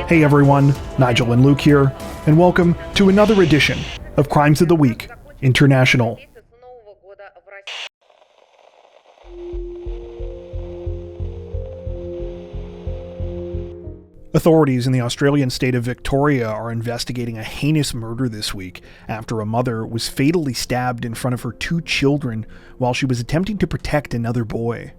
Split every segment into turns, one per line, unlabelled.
Hey everyone, Nigel and Luke here, and welcome to another edition of Crimes of the Week International. Authorities in the Australian state of Victoria are investigating a heinous murder this week after a mother was fatally stabbed in front of her two children while she was attempting to protect another boy.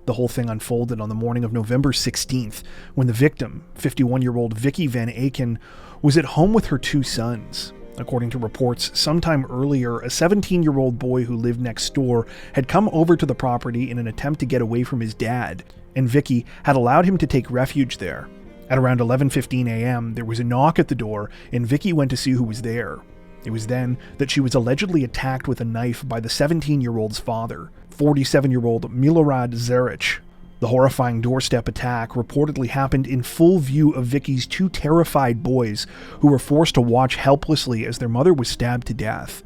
The whole thing unfolded on the morning of November 16th, when the victim, 51-year-old Vicky Van Aken, was at home with her two sons. According to reports, sometime earlier, a 17-year-old boy who lived next door had come over to the property in an attempt to get away from his dad, and Vicky had allowed him to take refuge there. At around 11:15 a.m., there was a knock at the door, and Vicky went to see who was there. It was then that she was allegedly attacked with a knife by the 17-year-old's father, 47-year-old Milorad Zeric. The horrifying doorstep attack reportedly happened in full view of Vicky's two terrified boys, who were forced to watch helplessly as their mother was stabbed to death.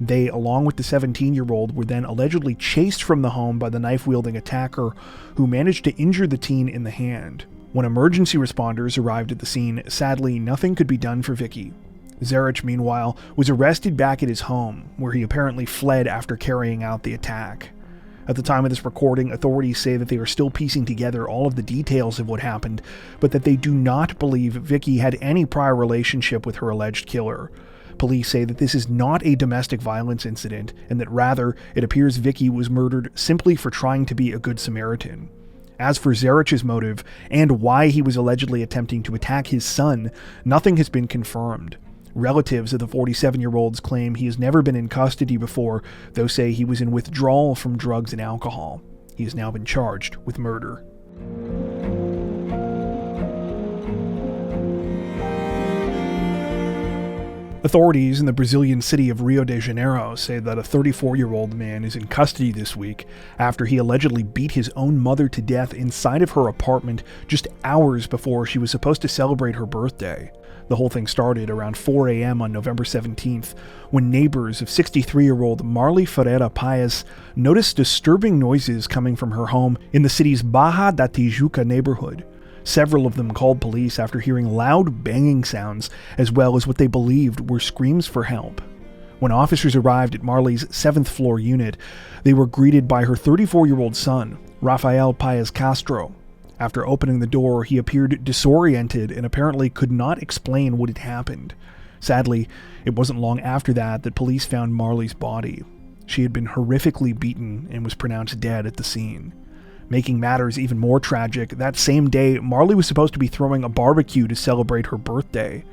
They, along with the 17-year-old, were then allegedly chased from the home by the knife-wielding attacker, who managed to injure the teen in the hand. When emergency responders arrived at the scene, sadly, nothing could be done for Vicky. Zeric, meanwhile, was arrested back at his home, where he apparently fled after carrying out the attack. At the time of this recording, authorities say that they are still piecing together all of the details of what happened, but that they do not believe Vicky had any prior relationship with her alleged killer. Police say that this is not a domestic violence incident, and that rather, it appears Vicky was murdered simply for trying to be a good Samaritan. As for Zeric's motive, and why he was allegedly attempting to attack his son, nothing has been confirmed. Relatives of the 47-year-olds claim he has never been in custody before, though say he was in withdrawal from drugs and alcohol. He has now been charged with murder. Authorities in the Brazilian city of Rio de Janeiro say that a 34-year-old man is in custody this week after he allegedly beat his own mother to death inside of her apartment just hours before she was supposed to celebrate her birthday. The whole thing started around 4 a.m. on November 17th, when neighbors of 63-year-old Marli Ferreira Paes noticed disturbing noises coming from her home in the city's Barra da Tijuca neighborhood. Several of them called police after hearing loud banging sounds, as well as what they believed were screams for help. When officers arrived at Marli's 7th floor unit, they were greeted by her 34-year-old son, Rafael Paes Castro. After opening the door, he appeared disoriented and apparently could not explain what had happened. Sadly, it wasn't long after that police found Marli's body. She had been horrifically beaten and was pronounced dead at the scene. Making matters even more tragic, that same day, Marli was supposed to be throwing a barbecue to celebrate her birthday.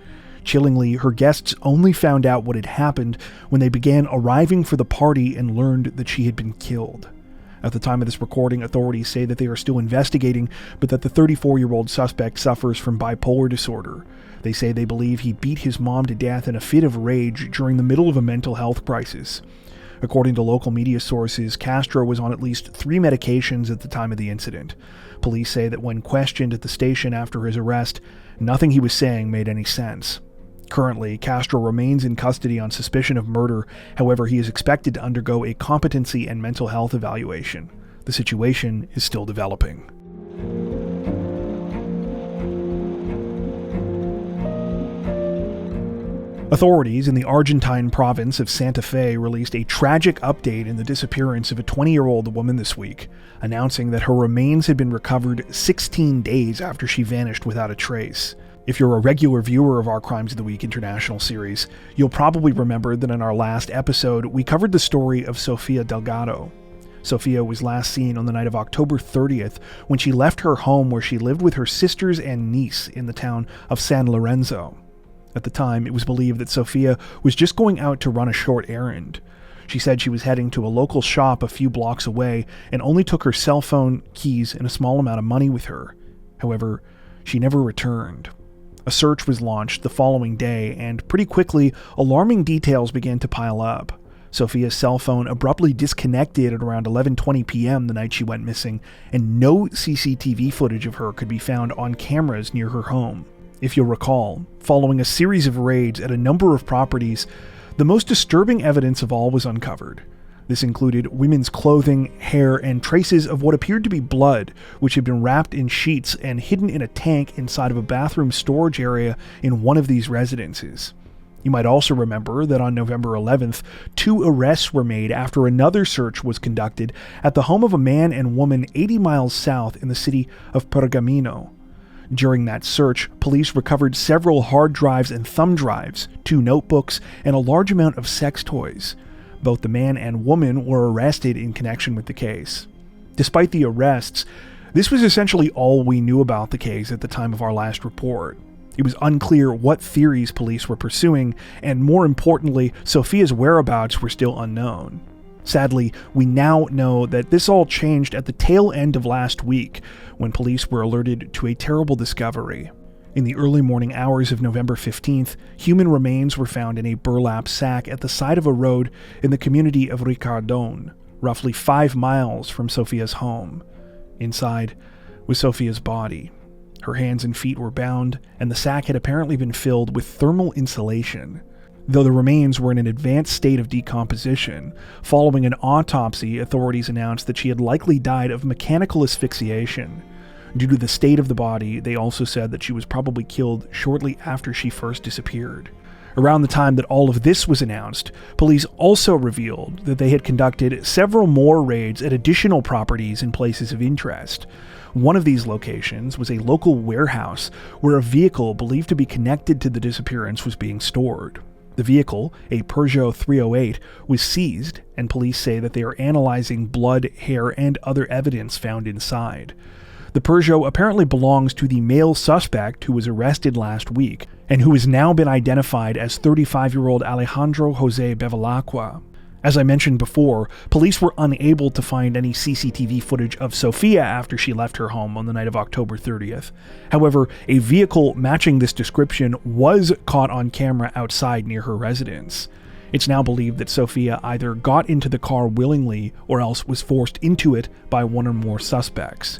Chillingly, her guests only found out what had happened when they began arriving for the party and learned that she had been killed. At the time of this recording, authorities say that they are still investigating, but that the 34-year-old suspect suffers from bipolar disorder. They say they believe he beat his mom to death in a fit of rage during the middle of a mental health crisis. According to local media sources, Castro was on at least 3 medications at the time of the incident. Police say that when questioned at the station after his arrest, nothing he was saying made any sense. Currently, Castro remains in custody on suspicion of murder. However, he is expected to undergo a competency and mental health evaluation. The situation is still developing. Authorities in the Argentine province of Santa Fe released a tragic update in the disappearance of a 20-year-old woman this week, announcing that her remains had been recovered 16 days after she vanished without a trace. If you're a regular viewer of our Crimes of the Week International series, you'll probably remember that in our last episode, we covered the story of Sofia Delgado. Sofia was last seen on the night of October 30th when she left her home where she lived with her sisters and niece in the town of San Lorenzo. At the time, it was believed that Sofia was just going out to run a short errand. She said she was heading to a local shop a few blocks away and only took her cell phone, keys, and a small amount of money with her. However, she never returned. A search was launched the following day, and pretty quickly, alarming details began to pile up. Sofia's cell phone abruptly disconnected at around 11:20 p.m. the night she went missing, and no CCTV footage of her could be found on cameras near her home. If you'll recall, following a series of raids at a number of properties, the most disturbing evidence of all was uncovered. This included women's clothing, hair, and traces of what appeared to be blood, which had been wrapped in sheets and hidden in a tank inside of a bathroom storage area in one of these residences. You might also remember that on November 11th, 2 arrests were made after another search was conducted at the home of a man and woman 80 miles south in the city of Pergamino. During that search, police recovered several hard drives and thumb drives, 2 notebooks, and a large amount of sex toys. Both the man and woman were arrested in connection with the case. Despite the arrests, this was essentially all we knew about the case at the time of our last report. It was unclear what theories police were pursuing, and more importantly, Sofia's whereabouts were still unknown. Sadly, we now know that this all changed at the tail end of last week, when police were alerted to a terrible discovery. In the early morning hours of November 15th, human remains were found in a burlap sack at the side of a road in the community of Ricardone, roughly 5 miles from Sofia's home. Inside was Sofia's body. Her hands and feet were bound, and the sack had apparently been filled with thermal insulation. Though the remains were in an advanced state of decomposition, following an autopsy, authorities announced that she had likely died of mechanical asphyxiation. Due to the state of the body, they also said that she was probably killed shortly after she first disappeared. Around the time that all of this was announced, police also revealed that they had conducted several more raids at additional properties and places of interest. One of these locations was a local warehouse where a vehicle believed to be connected to the disappearance was being stored. The vehicle, a Peugeot 308, was seized, and police say that they are analyzing blood, hair, and other evidence found inside. The Peugeot apparently belongs to the male suspect who was arrested last week, and who has now been identified as 35-year-old Alejandro Jose Bevilacqua. As I mentioned before, police were unable to find any CCTV footage of Sofia after she left her home on the night of October 30th. However, a vehicle matching this description was caught on camera outside near her residence. It's now believed that Sofia either got into the car willingly or else was forced into it by one or more suspects.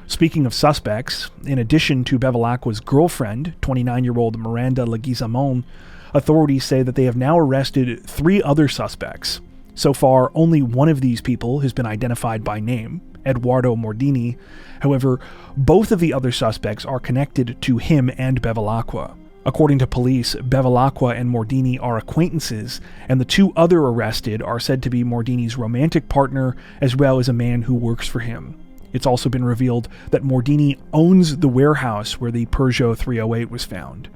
Speaking of suspects, in addition to Bevilacqua's girlfriend, 29-year-old Miranda Leguizamon, authorities say that they have now arrested 3 other suspects. So far, only one of these people has been identified by name, Eduardo Mordini. However, both of the other suspects are connected to him and Bevilacqua. According to police, Bevilacqua and Mordini are acquaintances, and the 2 other arrested are said to be Mordini's romantic partner as well as a man who works for him. It's also been revealed that Mordini owns the warehouse where the Peugeot 308 was found.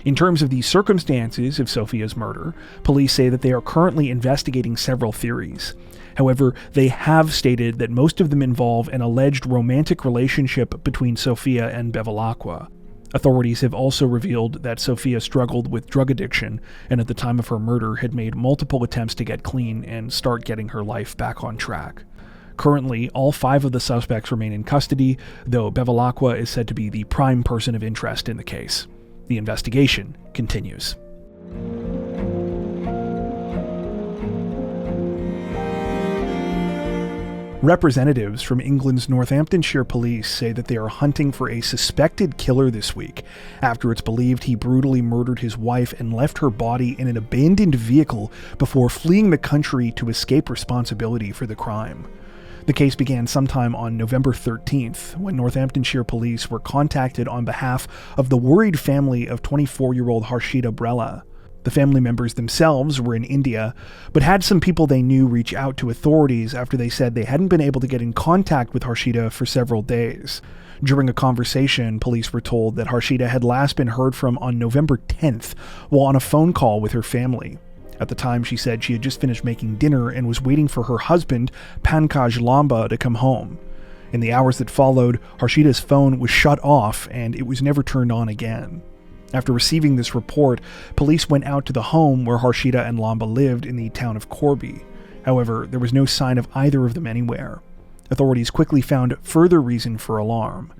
In terms of the circumstances of Sofia's murder, police say that they are currently investigating several theories. However, they have stated that most of them involve an alleged romantic relationship between Sofia and Bevilacqua. Authorities have also revealed that Sofia struggled with drug addiction and at the time of her murder had made multiple attempts to get clean and start getting her life back on track. Currently, all 5 of the suspects remain in custody, though Bevilacqua is said to be the prime person of interest in the case. The investigation continues. Representatives from England's Northamptonshire police say that they are hunting for a suspected killer this week, after it's believed he brutally murdered his wife and left her body in an abandoned vehicle before fleeing the country to escape responsibility for the crime. The case began sometime on November 13th, when Northamptonshire police were contacted on behalf of the worried family of 24-year-old Harshita Brella. The family members themselves were in India, but had some people they knew reach out to authorities after they said they hadn't been able to get in contact with Harshita for several days. During a conversation, police were told that Harshita had last been heard from on November 10th while on a phone call with her family. At the time, she said she had just finished making dinner and was waiting for her husband, Pankaj Lamba, to come home. In the hours that followed, Harshita's phone was shut off and it was never turned on again. After receiving this report, police went out to the home where Harshita and Lamba lived in the town of Corby. However, there was no sign of either of them anywhere. Authorities quickly found further reason for alarm.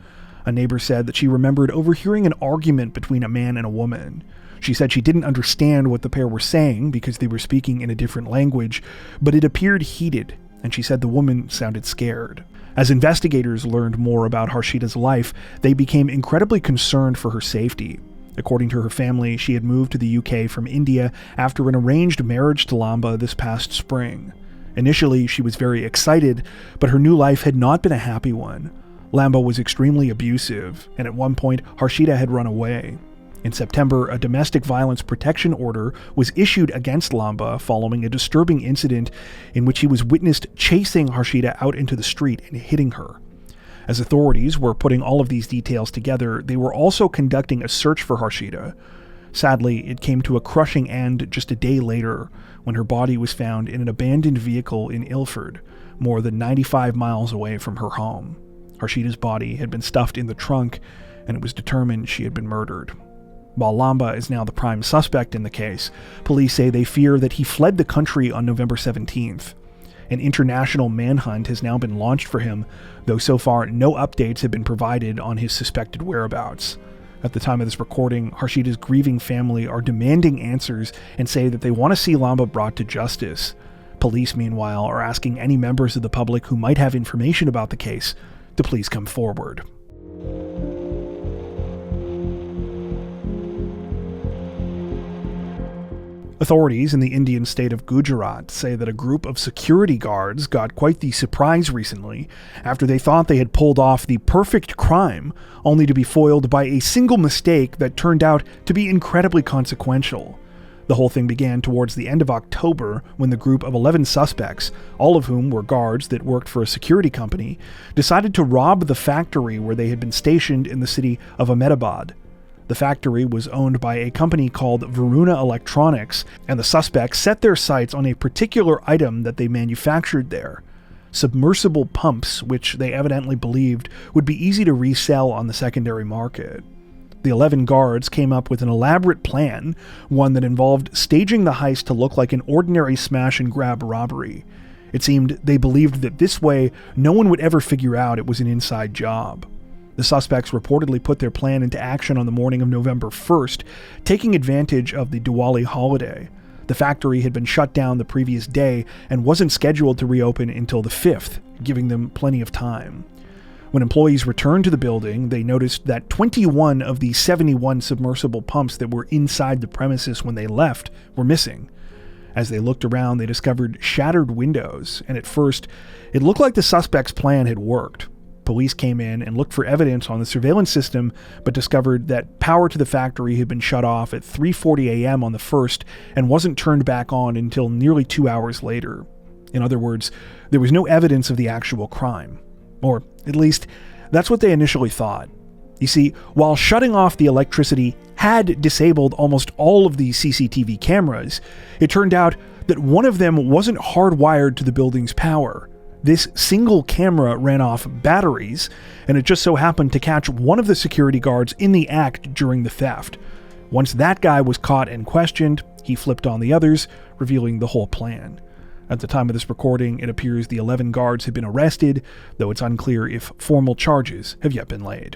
A neighbor said that she remembered overhearing an argument between a man and a woman. She said she didn't understand what the pair were saying because they were speaking in a different language, but it appeared heated, and she said the woman sounded scared. As investigators learned more about Harshita's life, they became incredibly concerned for her safety. According to her family, she had moved to the UK from India after an arranged marriage to Lamba this past spring. Initially, she was very excited, but her new life had not been a happy one. Lamba was extremely abusive, and at one point, Harshita had run away. In September, a domestic violence protection order was issued against Lamba following a disturbing incident in which he was witnessed chasing Harshita out into the street and hitting her. As authorities were putting all of these details together, they were also conducting a search for Harshita. Sadly, it came to a crushing end just a day later when her body was found in an abandoned vehicle in Ilford, more than 95 miles away from her home. Harshita's body had been stuffed in the trunk, and it was determined she had been murdered. While Lamba is now the prime suspect in the case, police say they fear that he fled the country on November 17th. An international manhunt has now been launched for him, though so far no updates have been provided on his suspected whereabouts. At the time of this recording, Harshita's grieving family are demanding answers and say that they want to see Lamba brought to justice. Police, meanwhile, are asking any members of the public who might have information about the case to please come forward. Authorities in the Indian state of Gujarat say that a group of security guards got quite the surprise recently after they thought they had pulled off the perfect crime, only to be foiled by a single mistake that turned out to be incredibly consequential. The whole thing began towards the end of October when the group of 11 suspects, all of whom were guards that worked for a security company, decided to rob the factory where they had been stationed in the city of Ahmedabad. The factory was owned by a company called Varuna Electronics, and the suspects set their sights on a particular item that they manufactured there: submersible pumps, which they evidently believed would be easy to resell on the secondary market. The 11 guards came up with an elaborate plan, one that involved staging the heist to look like an ordinary smash-and-grab robbery. It seemed they believed that this way no one would ever figure out it was an inside job. The suspects reportedly put their plan into action on the morning of November 1st, taking advantage of the Diwali holiday. The factory had been shut down the previous day and wasn't scheduled to reopen until the 5th, giving them plenty of time. When employees returned to the building, they noticed that 21 of the 71 submersible pumps that were inside the premises when they left were missing. As they looked around, they discovered shattered windows, and at first, it looked like the suspects' plan had worked. Police came in and looked for evidence on the surveillance system, but discovered that power to the factory had been shut off at 3:40 a.m. on the 1st and wasn't turned back on until nearly 2 hours later. In other words, there was no evidence of the actual crime. Or, at least, that's what they initially thought. You see, while shutting off the electricity had disabled almost all of the CCTV cameras, it turned out that one of them wasn't hardwired to the building's power. This single camera ran off batteries, and it just so happened to catch one of the security guards in the act during the theft. Once that guy was caught and questioned, he flipped on the others, revealing the whole plan. At the time of this recording, it appears the 11 guards have been arrested, though it's unclear if formal charges have yet been laid.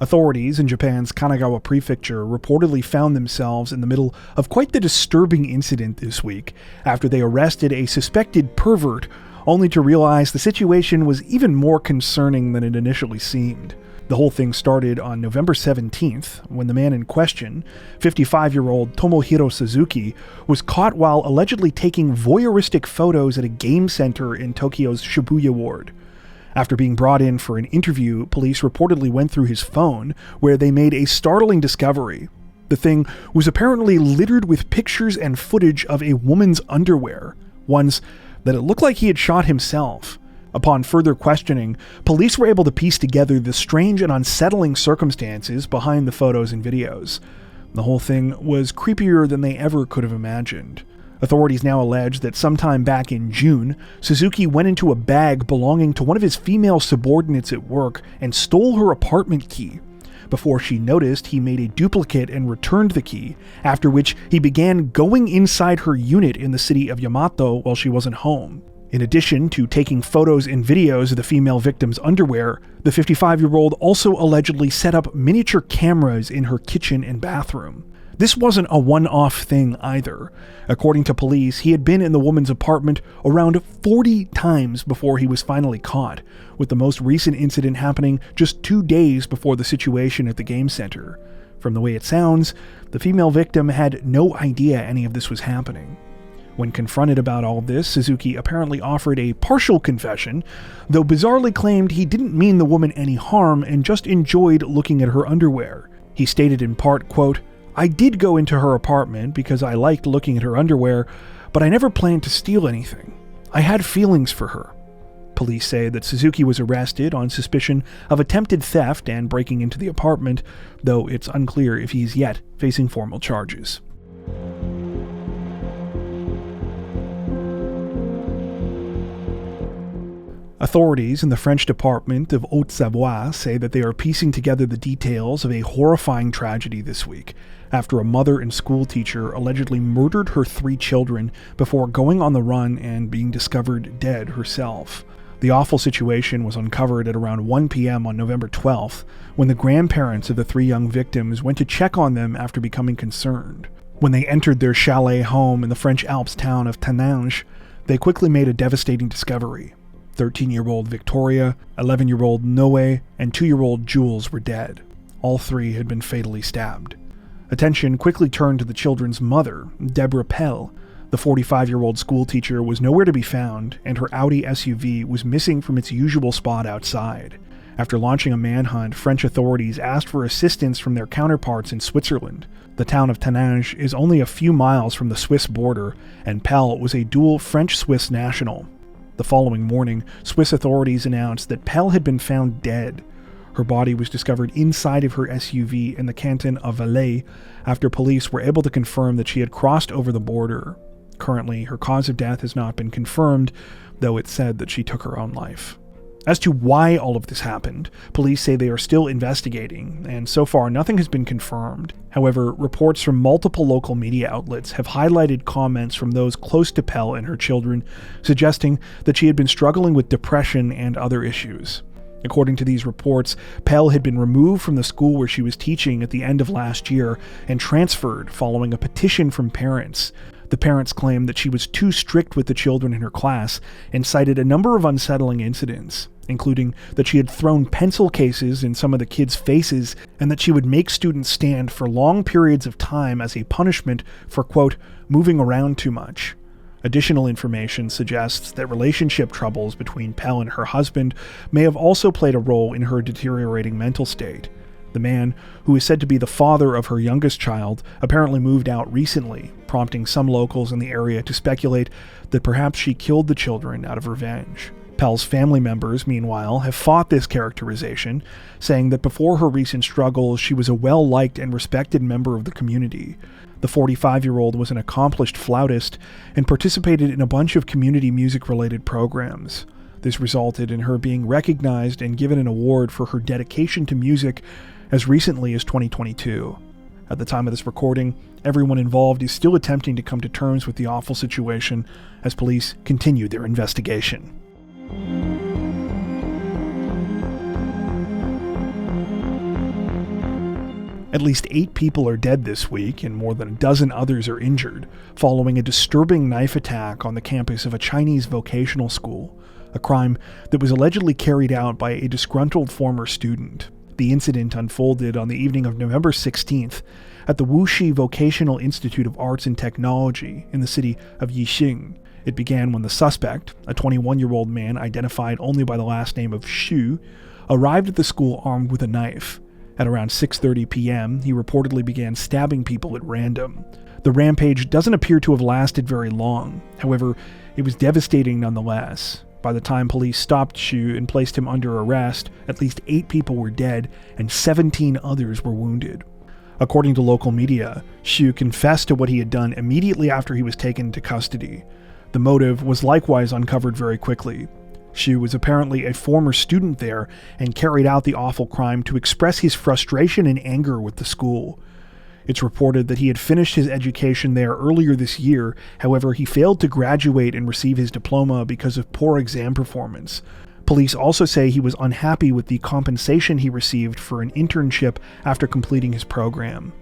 Authorities in Japan's Kanagawa Prefecture reportedly found themselves in the middle of quite the disturbing incident this week after they arrested a suspected pervert, only to realize the situation was even more concerning than it initially seemed. The whole thing started on November 17th, when the man in question, 55-year-old Tomohiro Suzuki, was caught while allegedly taking voyeuristic photos at a game center in Tokyo's Shibuya ward. After being brought in for an interview, police reportedly went through his phone, where they made a startling discovery. The thing was apparently littered with pictures and footage of a woman's underwear, ones that it looked like he had shot himself. Upon further questioning, police were able to piece together the strange and unsettling circumstances behind the photos and videos. The whole thing was creepier than they ever could have imagined. Authorities now allege that sometime back in June, Suzuki went into a bag belonging to one of his female subordinates at work and stole her apartment key. Before she noticed, he made a duplicate and returned the key, after which he began going inside her unit in the city of Yamato while she wasn't home. In addition to taking photos and videos of the female victim's underwear, the 55-year-old also allegedly set up miniature cameras in her kitchen and bathroom. This wasn't a one-off thing either. According to police, he had been in the woman's apartment around 40 times before he was finally caught, with the most recent incident happening just 2 days before the situation at the game center. From the way it sounds, the female victim had no idea any of this was happening. When confronted about all of this, Suzuki apparently offered a partial confession, though bizarrely claimed he didn't mean the woman any harm and just enjoyed looking at her underwear. He stated in part, quote, "I did go into her apartment because I liked looking at her underwear, but I never planned to steal anything. I had feelings for her." Police say that Suzuki was arrested on suspicion of attempted theft and breaking into the apartment, though it's unclear if he's yet facing formal charges. Authorities in the French department of Haute-Savoie say that they are piecing together the details of a horrifying tragedy this week, after a mother and school teacher allegedly murdered her 3 children before going on the run and being discovered dead herself. The awful situation was uncovered at around 1 p.m. on November 12th, when the grandparents of the 3 young victims went to check on them after becoming concerned. When they entered their chalet home in the French Alps town of Taninges, they quickly made a devastating discovery. 13-year-old Victoria, 11-year-old Noé, and 2-year-old Jules were dead. All 3 had been fatally stabbed. Attention quickly turned to the children's mother, Deborah Pell. The 45-year-old schoolteacher was nowhere to be found, and her Audi SUV was missing from its usual spot outside. After launching a manhunt, French authorities asked for assistance from their counterparts in Switzerland. The town of Taninges is only a few miles from the Swiss border, and Pell was a dual French-Swiss national. The following morning, Swiss authorities announced that Pell had been found dead. Her body was discovered inside of her SUV in the canton of Valais after police were able to confirm that she had crossed over the border. Currently, her cause of death has not been confirmed, though it's said that she took her own life. As to why all of this happened, police say they are still investigating, and so far nothing has been confirmed. However, reports from multiple local media outlets have highlighted comments from those close to Pell and her children, suggesting that she had been struggling with depression and other issues. According to these reports, Pell had been removed from the school where she was teaching at the end of last year and transferred following a petition from parents. The parents claimed that she was too strict with the children in her class and cited a number of unsettling incidents, including that she had thrown pencil cases in some of the kids' faces and that she would make students stand for long periods of time as a punishment for, quote, moving around too much. Additional information suggests that relationship troubles between Pell and her husband may have also played a role in her deteriorating mental state. The man, who is said to be the father of her youngest child, apparently moved out recently, prompting some locals in the area to speculate that perhaps she killed the children out of revenge. Pell's family members, meanwhile, have fought this characterization, saying that before her recent struggles, she was a well-liked and respected member of the community. The 45-year-old was an accomplished flautist and participated in a bunch of community music-related programs. This resulted in her being recognized and given an award for her dedication to music as recently as 2022. At the time of this recording, everyone involved is still attempting to come to terms with the awful situation as police continue their investigation. At least 8 people are dead this week and more than a dozen others are injured following a disturbing knife attack on the campus of a Chinese vocational school, a crime that was allegedly carried out by a disgruntled former student. The incident unfolded on the evening of November 16th at the Wuxi Vocational Institute of Arts and Technology in the city of Yixing. It began when the suspect, a 21-year-old man identified only by the last name of Xu, arrived at the school armed with a knife. At around 6:30 p.m., he reportedly began stabbing people at random. The rampage doesn't appear to have lasted very long. However, it was devastating nonetheless. By the time police stopped Xu and placed him under arrest, at least 8 people were dead and 17 others were wounded. According to local media, Xu confessed to what he had done immediately after he was taken into custody. The motive was likewise uncovered very quickly. Xu was apparently a former student there and carried out the awful crime to express his frustration and anger with the school. It's reported that he had finished his education there earlier this year, however, he failed to graduate and receive his diploma because of poor exam performance. Police also say he was unhappy with the compensation he received for an internship after completing his program.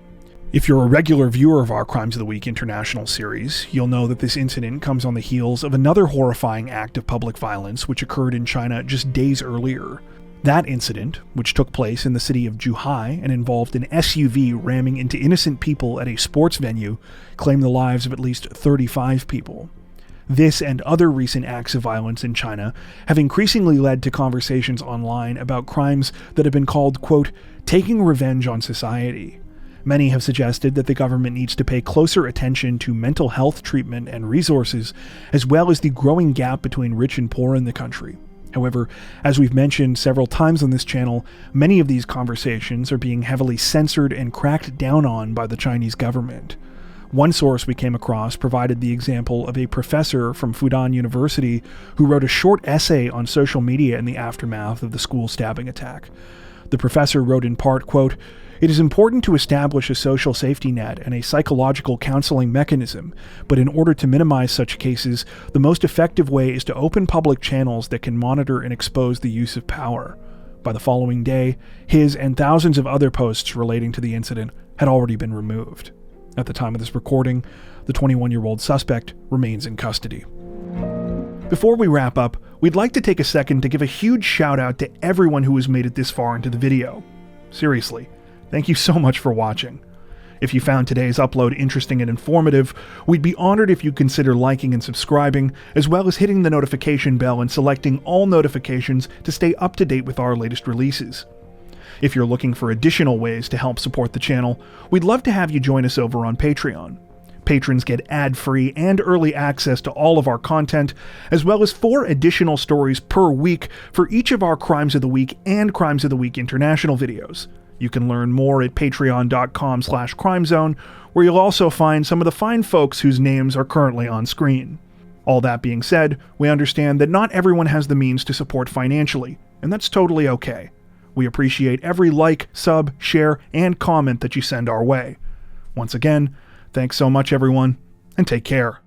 If you're a regular viewer of our Crimes of the Week International series, you'll know that this incident comes on the heels of another horrifying act of public violence which occurred in China just days earlier. That incident, which took place in the city of Zhuhai and involved an SUV ramming into innocent people at a sports venue, claimed the lives of at least 35 people. This and other recent acts of violence in China have increasingly led to conversations online about crimes that have been called, quote, taking revenge on society. Many have suggested that the government needs to pay closer attention to mental health treatment and resources, as well as the growing gap between rich and poor in the country. However, as we've mentioned several times on this channel, many of these conversations are being heavily censored and cracked down on by the Chinese government. One source we came across provided the example of a professor from Fudan University who wrote a short essay on social media in the aftermath of the school stabbing attack. The professor wrote in part, quote, "It is important to establish a social safety net and a psychological counseling mechanism, but in order to minimize such cases, the most effective way is to open public channels that can monitor and expose the use of power." By the following day, his and thousands of other posts relating to the incident had already been removed. At the time of this recording, the 21-year-old suspect remains in custody. Before we wrap up, we'd like to take a second to give a huge shout out to everyone who has made it this far into the video. Seriously. Thank you so much for watching. If you found today's upload interesting and informative, we'd be honored if you'd consider liking and subscribing, as well as hitting the notification bell and selecting all notifications to stay up to date with our latest releases. If you're looking for additional ways to help support the channel, we'd love to have you join us over on Patreon. Patrons get ad-free and early access to all of our content, as well as 4 additional stories per week for each of our Crimes of the Week and Crimes of the Week International videos. You can learn more at patreon.com/crimezone, where you'll also find some of the fine folks whose names are currently on screen. All that being said, we understand that not everyone has the means to support financially, and that's totally okay. We appreciate every like, sub, share, and comment that you send our way. Once again, thanks so much everyone, and take care.